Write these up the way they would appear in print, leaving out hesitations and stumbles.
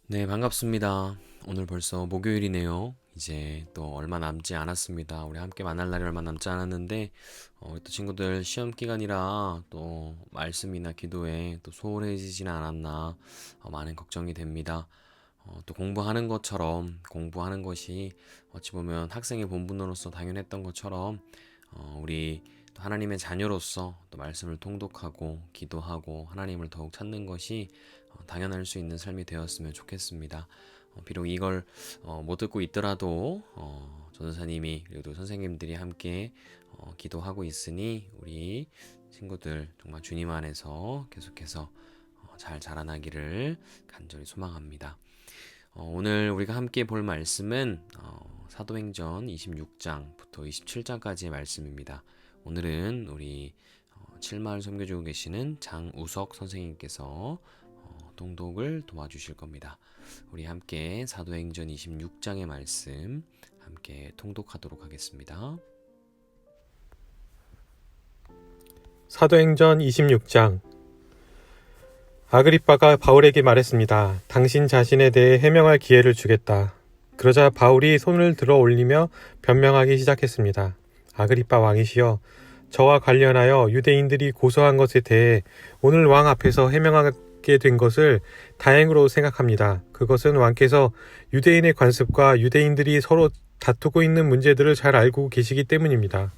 네, 반갑습니다. 오늘 벌써 목요일이네요. 이제 또 얼마 남지 않았습니다. 우리 함께 만날 날이 얼마 남지 않았는데, 또 친구들 시험 기간이라 또 말씀이나 기도에 또 소홀해지지는 않았나, 많은 걱정이 됩니다. 또 공부하는 것처럼 공부하는 것이 어찌 보면 학생의 본분으로서 당연했던 것처럼, 우리 또 하나님의 자녀로서 또 말씀을 통독하고 기도하고 하나님을 더욱 찾는 것이 당연할 수 있는 삶이 되었으면 좋겠습니다. 비록 이걸 못 듣고 있더라도 전도사님이 그리고 선생님들이 함께 기도하고 있으니 우리 친구들 정말 주님 안에서 계속해서 잘 자라나기를 간절히 소망합니다. 오늘 우리가 함께 볼 말씀은 사도행전 26장부터 27장까지의 말씀입니다. 오늘은 우리 칠마을 선교주고 계시는 장우석 선생님께서 통독을 도와주실 겁니다. 우리 함께 사도행전 26장의 말씀 함께 통독하도록 하겠습니다. 사도행전 26장. 아그리빠가 바울에게 말했습니다. 당신 자신에 대해 해명할 기회를 주겠다. 그러자 바울이 손을 들어 올리며 변명하기 시작했습니다. 아그리빠 왕이시여, 저와 관련하여 유대인들이 고소한 것에 대해 오늘 왕 앞에서 해명하게 된 것을 다행으로 생각합니다. 그것은 왕께서 유대인의 관습과 유대인들이 서로 다투고 있는 문제들을 잘 알고 계시기 때문입니다.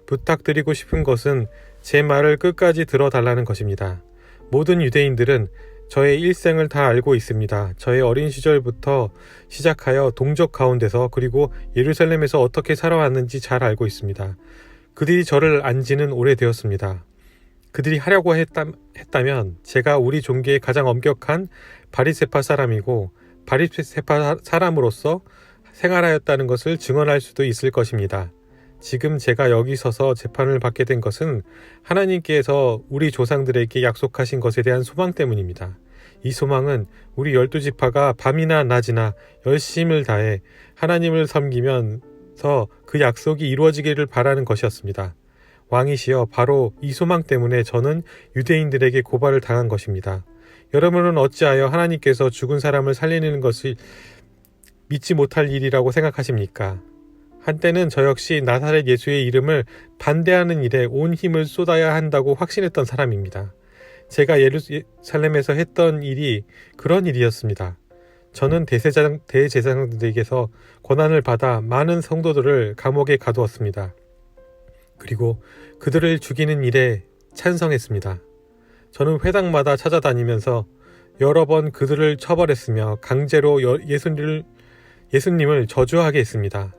부탁드리고 싶은 것은 제 말을 끝까지 들어달라는 것입니다. 모든 유대인들은 저의 일생을 다 알고 있습니다. 저의 어린 시절부터 시작하여 동족 가운데서 그리고 예루살렘에서 어떻게 살아왔는지 잘 알고 있습니다. 그들이 저를 안 지는 오래되었습니다. 그들이 하려고 했다면 제가 우리 종교의 가장 엄격한 바리새파 사람이고 바리새파 사람으로서 생활하였다는 것을 증언할 수도 있을 것입니다. 지금 제가 여기 서서 재판을 받게 된 것은 하나님께서 우리 조상들에게 약속하신 것에 대한 소망 때문입니다. 이 소망은 우리 12지파가 밤이나 낮이나 열심을 다해 하나님을 섬기면서 그 약속이 이루어지기를 바라는 것이었습니다. 왕이시여, 바로 이 소망 때문에 저는 유대인들에게 고발을 당한 것입니다. 여러분은 어찌하여 하나님께서 죽은 사람을 살리는 것을 믿지 못할 일이라고 생각하십니까? 한때는 저 역시 나사렛 예수의 이름을 반대하는 일에 온 힘을 쏟아야 한다고 확신했던 사람입니다. 제가 예루살렘에서 했던 일이 그런 일이었습니다. 저는 대제사장들에게서 권한을 받아 많은 성도들을 감옥에 가두었습니다. 그리고 그들을 죽이는 일에 찬성했습니다. 저는 회당마다 찾아다니면서 여러 번 그들을 처벌했으며 강제로 예수님을 저주하게 했습니다.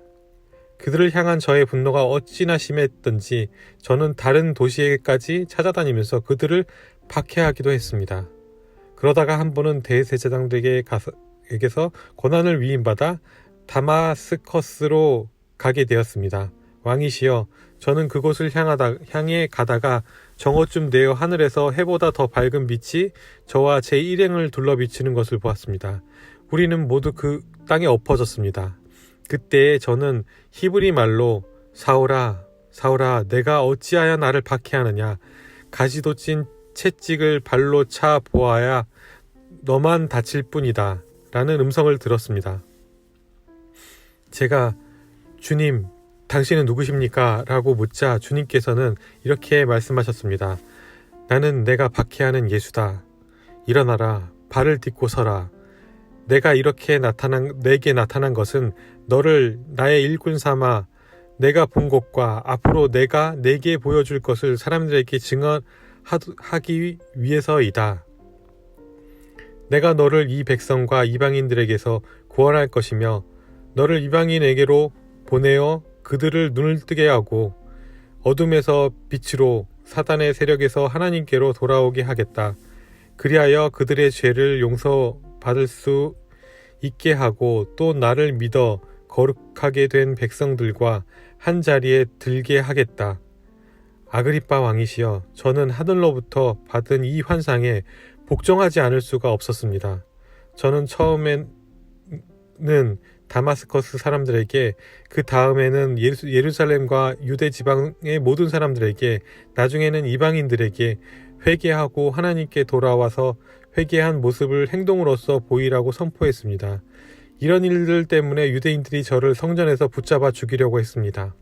그들을 향한 저의 분노가 어찌나 심했던지 저는 다른 도시에까지 찾아다니면서 그들을 박해하기도 했습니다. 그러다가 한 번은 대제사장들에게서 권한을 위임받아 다마스커스로 가게 되었습니다. 왕이시여, 저는 그곳을 향해 가다가 정오쯤 되어 하늘에서 해보다 더 밝은 빛이 저와 제 일행을 둘러 비치는 것을 보았습니다. 우리는 모두 그 땅에 엎어졌습니다. 그때 저는 히브리 말로 사울아, 사울아, 내가 어찌하여 나를 박해하느냐? 가시도 찐 채찍을 발로 차 보아야 너만 다칠 뿐이다 라는 음성을 들었습니다. 제가 주님, 당신은 누구십니까? 라고 묻자 주님께서는 이렇게 말씀하셨습니다. 나는 내가 박해하는 예수다. 일어나라, 발을 딛고 서라. 내가 이렇게 내게 나타난 것은 너를 나의 일꾼 삼아 내가 본 것과 앞으로 내가 내게 보여줄 것을 사람들에게 증언하기 위해서이다. 내가 너를 이 백성과 이방인들에게서 구원할 것이며 너를 이방인에게로 보내어 그들을 눈을 뜨게 하고 어둠에서 빛으로 사단의 세력에서 하나님께로 돌아오게 하겠다. 그리하여 그들의 죄를 용서받을 수 있게 하고 또 나를 믿어 거룩하게 된 백성들과 한 자리에 들게 하겠다. 아그리빠 왕이시여, 저는 하늘로부터 받은 이 환상에 복종하지 않을 수가 없었습니다. 저는 처음에는 다마스커스 사람들에게, 그 다음에는 예루살렘과 유대 지방의 모든 사람들에게, 나중에는 이방인들에게 회개하고 하나님께 돌아와서 회개한 모습을 행동으로써 보이라고 선포했습니다. 이런 일들 때문에 유대인들이 저를 성전에서 붙잡아 죽이려고 했습니다.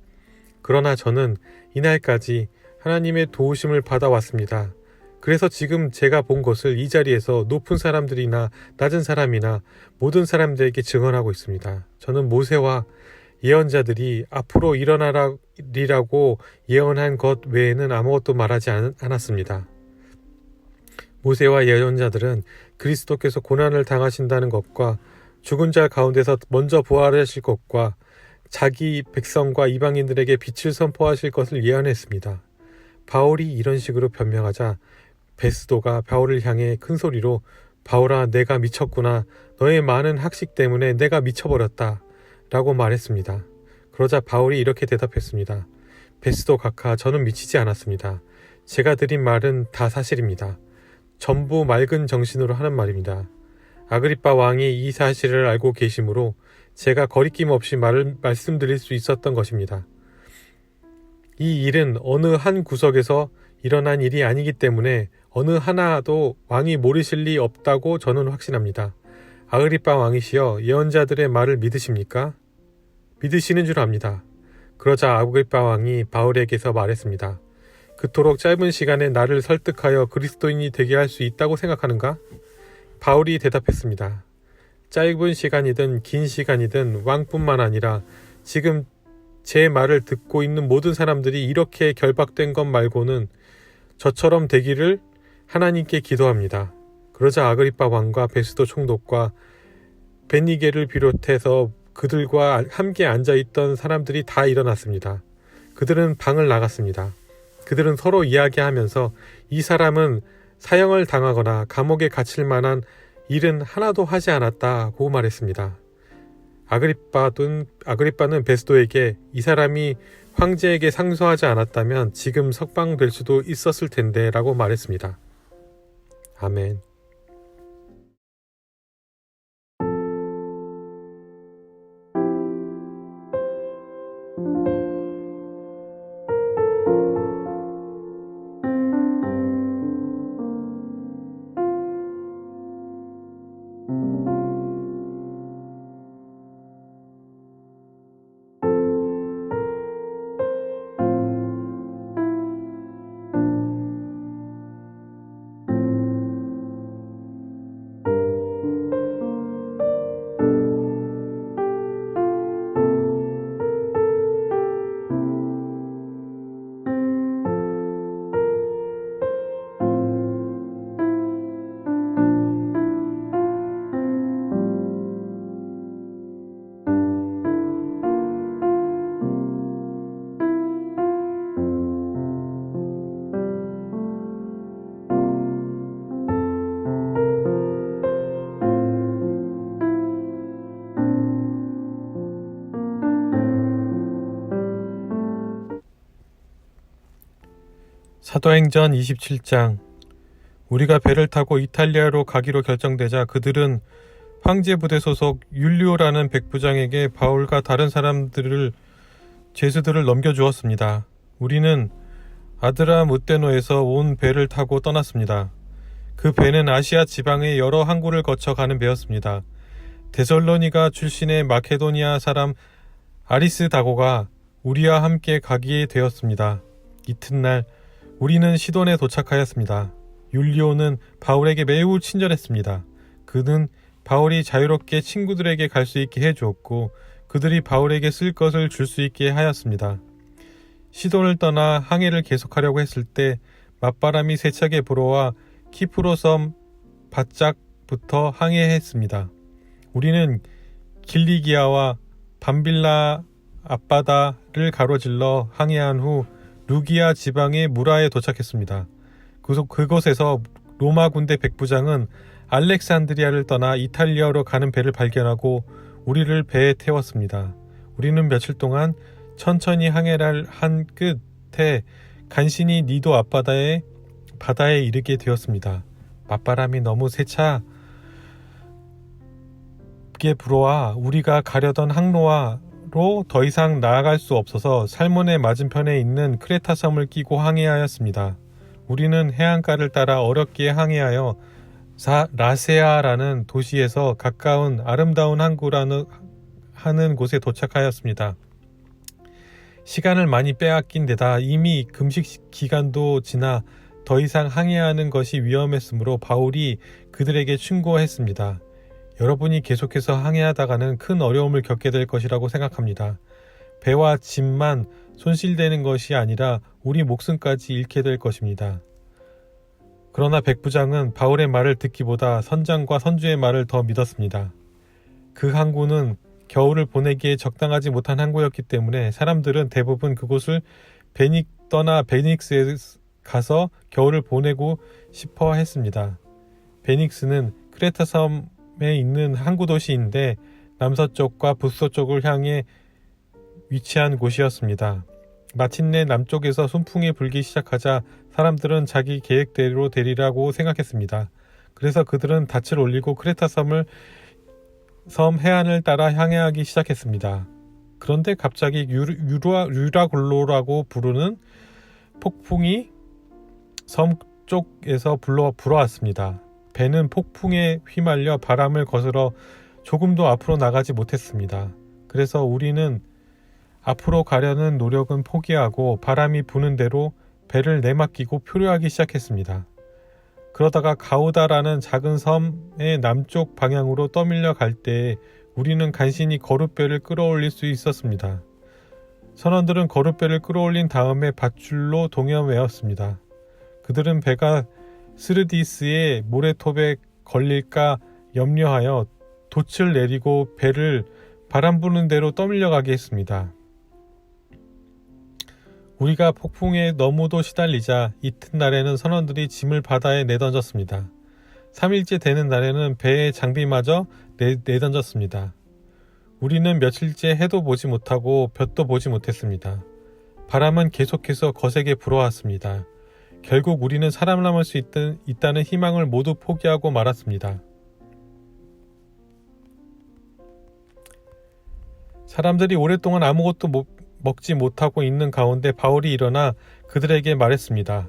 그러나 저는 이날까지 하나님의 도우심을 받아왔습니다. 그래서 지금 제가 본 것을 이 자리에서 높은 사람들이나 낮은 사람이나 모든 사람들에게 증언하고 있습니다. 저는 모세와 예언자들이 앞으로 일어나리라고 예언한 것 외에는 아무것도 말하지 않았습니다. 모세와 예언자들은 그리스도께서 고난을 당하신다는 것과 죽은 자 가운데서 먼저 부활하실 것과 자기 백성과 이방인들에게 빛을 선포하실 것을 예언했습니다. 바울이 이런 식으로 변명하자 베스도가 바울을 향해 큰 소리로 바울아, 내가 미쳤구나. 너의 많은 학식 때문에 내가 미쳐버렸다. 라고 말했습니다. 그러자 바울이 이렇게 대답했습니다. 베스도 각하, 저는 미치지 않았습니다. 제가 드린 말은 다 사실입니다. 전부 맑은 정신으로 하는 말입니다. 아그리빠 왕이 이 사실을 알고 계시므로 제가 거리낌 없이 말씀드릴 수 있었던 것입니다. 이 일은 어느 한 구석에서 일어난 일이 아니기 때문에 어느 하나도 왕이 모르실 리 없다고 저는 확신합니다. 아그리빠 왕이시여, 예언자들의 말을 믿으십니까? 믿으시는 줄 압니다. 그러자 아그리빠 왕이 바울에게서 말했습니다. 그토록 짧은 시간에 나를 설득하여 그리스도인이 되게 할 수 있다고 생각하는가? 바울이 대답했습니다. 짧은 시간이든 긴 시간이든 왕뿐만 아니라 지금 제 말을 듣고 있는 모든 사람들이 이렇게 결박된 것 말고는 저처럼 되기를 하나님께 기도합니다. 그러자 아그리빠 왕과 베스도 총독과 베니게를 비롯해서 그들과 함께 앉아있던 사람들이 다 일어났습니다. 그들은 방을 나갔습니다. 그들은 서로 이야기하면서 이 사람은 사형을 당하거나 감옥에 갇힐 만한 일은 하나도 하지 않았다고 말했습니다. 아그리빠는 베스도에게 이 사람이 황제에게 상소하지 않았다면 지금 석방될 수도 있었을 텐데 라고 말했습니다. 아멘. 사도행전 27장. 우리가 배를 타고 이탈리아로 가기로 결정되자 그들은 황제 부대 소속 율리오라는 백부장에게 바울과 다른 죄수들을 넘겨주었습니다. 우리는 아드라무테노에서 온 배를 타고 떠났습니다. 그 배는 아시아 지방의 여러 항구를 거쳐 가는 배였습니다. 데살로니가 출신의 마케도니아 사람 아리스다고가 우리와 함께 가게 되었습니다. 이튿날 우리는 시돈에 도착하였습니다. 율리오는 바울에게 매우 친절했습니다. 그는 바울이 자유롭게 친구들에게 갈 수 있게 해주었고 그들이 바울에게 쓸 것을 줄 수 있게 하였습니다. 시돈을 떠나 항해를 계속하려고 했을 때 맞바람이 세차게 불어와 키프로 섬 바짝부터 항해했습니다. 우리는 길리기아와 밤빌라 앞바다를 가로질러 항해한 후 루기아 지방의 무라에 도착했습니다. 그곳에서 로마 군대 백부장은 알렉산드리아를 떠나 이탈리아로 가는 배를 발견하고 우리를 배에 태웠습니다. 우리는 며칠 동안 천천히 항해를 한 끝에 간신히 니도 앞바다에 이르게 되었습니다. 맞바람이 너무 세차게 불어와 우리가 가려던 항로와 더 이상 나아갈 수 없어서 살몬의 맞은편에 있는 크레타 섬을 끼고 항해하였습니다. 우리는 해안가를 따라 어렵게 항해하여 라세아라는 도시에서 가까운 아름다운 항구라는 하는 곳에 도착하였습니다. 시간을 많이 빼앗긴 데다 이미 금식 기간도 지나 더 이상 항해하는 것이 위험했으므로 바울이 그들에게 충고했습니다. 여러분이 계속해서 항해하다가는 큰 어려움을 겪게 될 것이라고 생각합니다. 배와 짐만 손실되는 것이 아니라 우리 목숨까지 잃게 될 것입니다. 그러나 백부장은 바울의 말을 듣기보다 선장과 선주의 말을 더 믿었습니다. 그 항구는 겨울을 보내기에 적당하지 못한 항구였기 때문에 사람들은 대부분 그곳을 베닉스에 가서 겨울을 보내고 싶어 했습니다. 베닉스는 크레타 섬에 있는 항구 도시인데 남서쪽과 북서쪽을 향해 위치한 곳이었습니다. 마침내 남쪽에서 순풍이 불기 시작하자 사람들은 자기 계획대로 되리라고 생각했습니다. 그래서 그들은 닻을 올리고 크레타 섬 해안을 따라 항해하기 시작했습니다. 그런데 갑자기 유라굴로라고 부르는 폭풍이 섬 쪽에서 불어왔습니다. 배는 폭풍에 휘말려 바람을 거스러 조금도 앞으로 나가지 못했습니다. 그래서 우리는 앞으로 가려는 노력은 포기하고 바람이 부는 대로 배를 내맡기고 표류하기 시작했습니다. 그러다가 가우다라는 작은 섬의 남쪽 방향으로 떠밀려 갈 때에 우리는 간신히 거룻배를 끌어올릴 수 있었습니다. 선원들은 거룻배를 끌어올린 다음에 밧줄로 동여매었습니다. 그들은 배가 스르디스의 모래톱에 걸릴까 염려하여 돛을 내리고 배를 바람 부는 대로 떠밀려가게 했습니다. 우리가 폭풍에 너무도 시달리자 이튿날에는 선원들이 짐을 바다에 내던졌습니다. 3일째 되는 날에는 배의 장비마저 내던졌습니다. 우리는 며칠째 해도 보지 못하고 볕도 보지 못했습니다. 바람은 계속해서 거세게 불어왔습니다. 결국 우리는 살아남을 수 있다는 희망을 모두 포기하고 말았습니다. 사람들이 오랫동안 아무것도 먹지 못하고 있는 가운데 바울이 일어나 그들에게 말했습니다.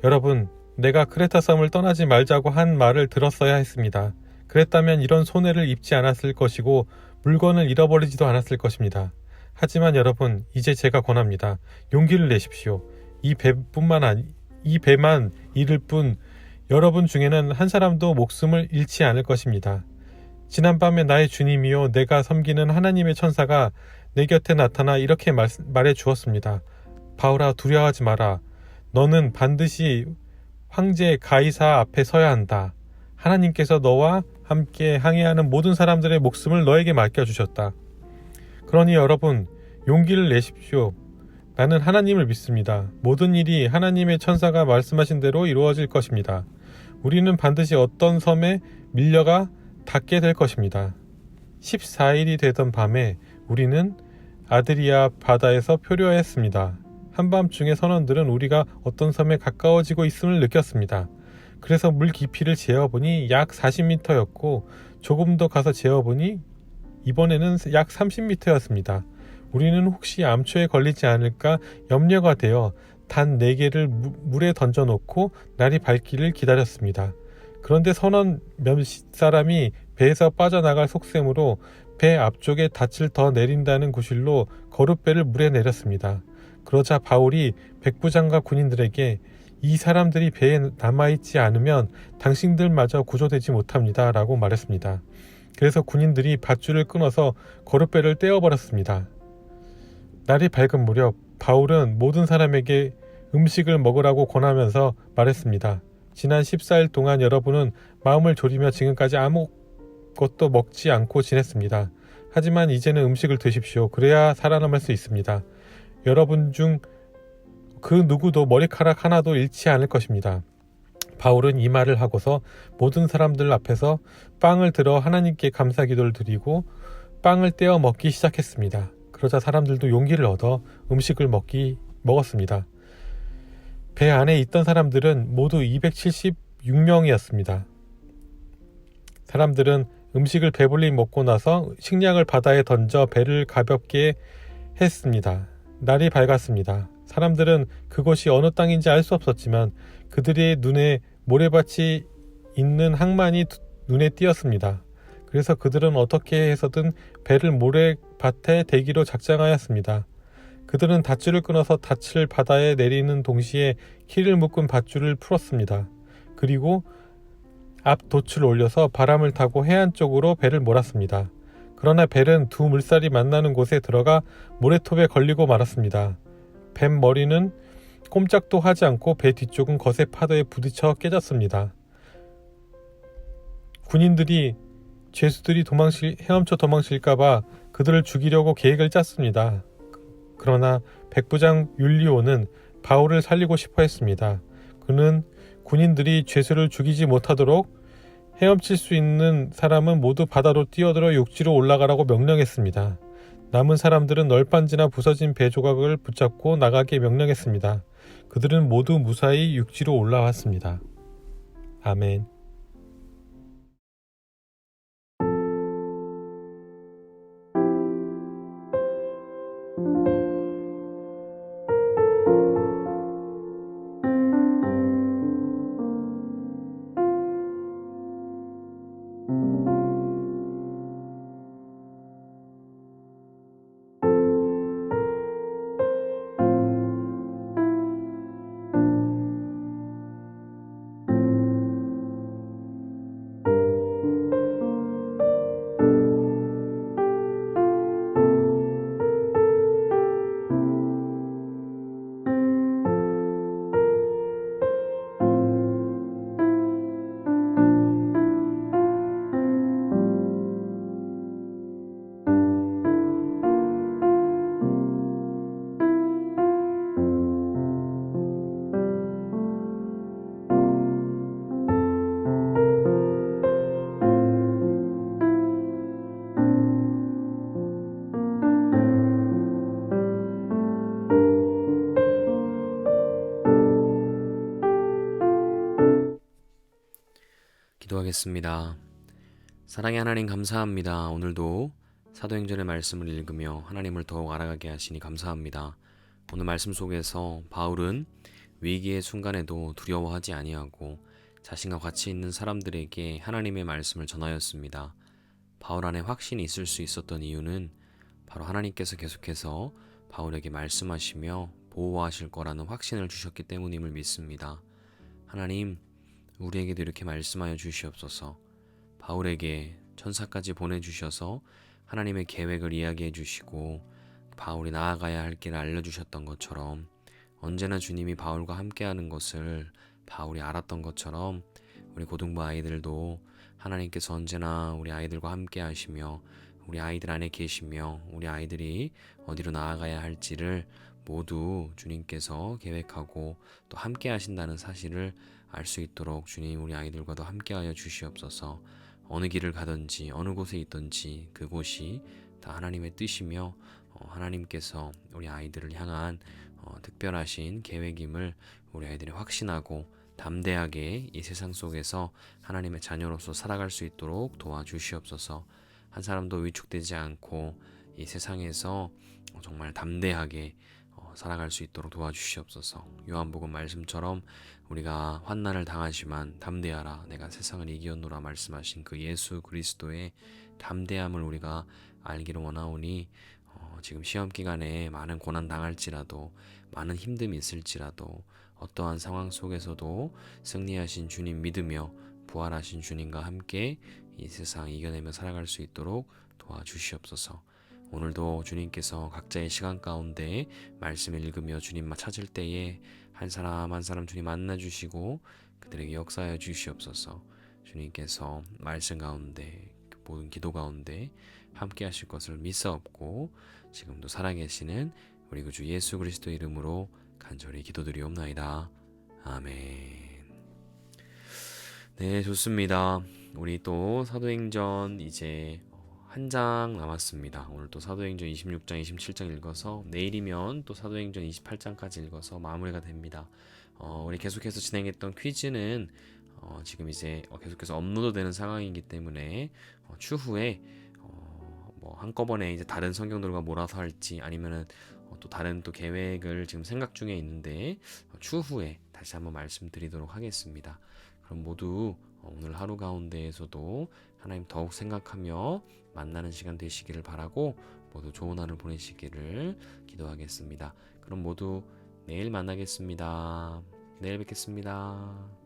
여러분, 내가 크레타 섬을 떠나지 말자고 한 말을 들었어야 했습니다. 그랬다면 이런 손해를 입지 않았을 것이고 물건을 잃어버리지도 않았을 것입니다. 하지만 여러분, 이제 제가 권합니다. 용기를 내십시오. 이 배만 잃을 뿐 여러분 중에는 한 사람도 목숨을 잃지 않을 것입니다. 지난밤에 나의 주님이요 내가 섬기는 하나님의 천사가 내 곁에 나타나 이렇게 말해 주었습니다. 바울아, 두려워하지 마라. 너는 반드시 황제 가이사 앞에 서야 한다. 하나님께서 너와 함께 항해하는 모든 사람들의 목숨을 너에게 맡겨주셨다. 그러니 여러분, 용기를 내십시오. 나는 하나님을 믿습니다. 모든 일이 하나님의 천사가 말씀하신 대로 이루어질 것입니다. 우리는 반드시 어떤 섬에 밀려가 닿게 될 것입니다. 14일이 되던 밤에 우리는 아드리아 바다에서 표류했습니다. 한밤중에 선원들은 우리가 어떤 섬에 가까워지고 있음을 느꼈습니다. 그래서 물 깊이를 재어보니 약 40m였고 조금 더 가서 재어보니 이번에는 약 30m였습니다. 우리는 혹시 암초에 걸리지 않을까 염려가 되어 단 4개를 물에 던져놓고 날이 밝기를 기다렸습니다. 그런데 선원 몇 사람이 배에서 빠져나갈 속셈으로 배 앞쪽에 닻을 더 내린다는 구실로 거룻배를 물에 내렸습니다. 그러자 바울이 백부장과 군인들에게 이 사람들이 배에 남아있지 않으면 당신들마저 구조되지 못합니다 라고 말했습니다. 그래서 군인들이 밧줄을 끊어서 거룻배를 떼어버렸습니다. 날이 밝은 무렵 바울은 모든 사람에게 음식을 먹으라고 권하면서 말했습니다. 지난 14일 동안 여러분은 마음을 졸이며 지금까지 아무것도 먹지 않고 지냈습니다. 하지만 이제는 음식을 드십시오. 그래야 살아남을 수 있습니다. 여러분 중 그 누구도 머리카락 하나도 잃지 않을 것입니다. 바울은 이 말을 하고서 모든 사람들 앞에서 빵을 들어 하나님께 감사기도를 드리고 빵을 떼어 먹기 시작했습니다. 그러자 사람들도 용기를 얻어 음식을 먹었습니다. 배 안에 있던 사람들은 모두 276명이었습니다. 사람들은 음식을 배불리 먹고 나서 식량을 바다에 던져 배를 가볍게 했습니다. 날이 밝았습니다. 사람들은 그것이 어느 땅인지 알 수 없었지만 그들의 눈에 모래밭이 있는 항만이 눈에 띄었습니다. 그래서 그들은 어떻게 해서든 배를 모래밭에 대기로 작정하였습니다. 그들은 닷줄을 끊어서 닻을 바다에 내리는 동시에 키를 묶은 밧줄을 풀었습니다. 그리고 앞 돛을 올려서 바람을 타고 해안 쪽으로 배를 몰았습니다. 그러나 벨은 두 물살이 만나는 곳에 들어가 모래톱에 걸리고 말았습니다. 뱀 머리는 꼼짝도 하지 않고 배 뒤쪽은 거센 파도에 부딪혀 깨졌습니다. 군인들이 죄수들이 헤엄쳐 도망칠까봐 그들을 죽이려고 계획을 짰습니다. 그러나 백부장 율리오는 바울을 살리고 싶어 했습니다. 그는 군인들이 죄수를 죽이지 못하도록 헤엄칠 수 있는 사람은 모두 바다로 뛰어들어 육지로 올라가라고 명령했습니다. 남은 사람들은 널빤지나 부서진 배 조각을 붙잡고 나가게 명령했습니다. 그들은 모두 무사히 육지로 올라왔습니다. 아멘. 기도하겠습니다. 사랑의 하나님 감사합니다. 오늘도 사도행전의 말씀을 읽으며 하나님을 더욱 알아가게 하시니 감사합니다. 오늘 말씀 속에서 바울은 위기의 순간에도 두려워하지 아니하고 자신과 같이 있는 사람들에게 하나님의 말씀을 전하였습니다. 바울 안에 확신이 있을 수 있었던 이유는 바로 하나님께서 계속해서 바울에게 말씀하시며 보호하실 거라는 확신을 주셨기 때문임을 믿습니다. 하나님, 우리에게도 이렇게 말씀하여 주시옵소서. 바울에게 천사까지 보내주셔서 하나님의 계획을 이야기해 주시고 바울이 나아가야 할 길을 알려주셨던 것처럼 언제나 주님이 바울과 함께하는 것을 바울이 알았던 것처럼 우리 고등부 아이들도 하나님께서 언제나 우리 아이들과 함께 하시며 우리 아이들 안에 계시며 우리 아이들이 어디로 나아가야 할지를 모두 주님께서 계획하고 또 함께 하신다는 사실을 알 수 있도록 주님 우리 아이들과도 함께하여 주시옵소서. 어느 길을 가든지 어느 곳에 있든지 그곳이 다 하나님의 뜻이며 하나님께서 우리 아이들을 향한 특별하신 계획임을 우리 아이들이 확신하고 담대하게 이 세상 속에서 하나님의 자녀로서 살아갈 수 있도록 도와주시옵소서. 한 사람도 위축되지 않고 이 세상에서 정말 담대하게 살아갈 수 있도록 도와주시옵소서. 요한복음 말씀처럼 우리가 환난을 당하지만 담대하라 내가 세상을 이기었노라 말씀하신 그 예수 그리스도의 담대함을 우리가 알기를 원하오니 지금 시험 기간에 많은 고난 당할지라도 많은 힘듦이 있을지라도 어떠한 상황 속에서도 승리하신 주님 믿으며 부활하신 주님과 함께 이 세상 이겨내며 살아갈 수 있도록 도와주시옵소서. 오늘도 주님께서 각자의 시간 가운데 말씀을 읽으며 주님 찾을 때에 한 사람 한 사람 주님 만나주시고 그들에게 역사하여 주시옵소서. 주님께서 말씀 가운데 모든 기도 가운데 함께 하실 것을 믿사옵고 지금도 살아계시는 우리 구주 예수 그리스도 이름으로 간절히 기도드리옵나이다. 아멘. 네, 좋습니다. 우리 또 사도행전 이제 한 장 남았습니다. 오늘 또 사도행전 26장, 27장 읽어서 내일이면 또 사도행전 28장까지 읽어서 마무리가 됩니다. 우리 계속해서 진행했던 퀴즈는 지금 이제 계속해서 업로드되는 상황이기 때문에 추후에 뭐 한꺼번에 이제 다른 성경들과 몰아서 할지 아니면은 또 다른 또 계획을 지금 생각 중에 있는데 추후에 다시 한번 말씀드리도록 하겠습니다. 그럼 모두 오늘 하루 가운데에서도 하나님 더욱 생각하며 만나는 시간 되시기를 바라고 모두 좋은 하루 보내시기를 기도하겠습니다. 그럼 모두 내일 만나겠습니다. 내일 뵙겠습니다.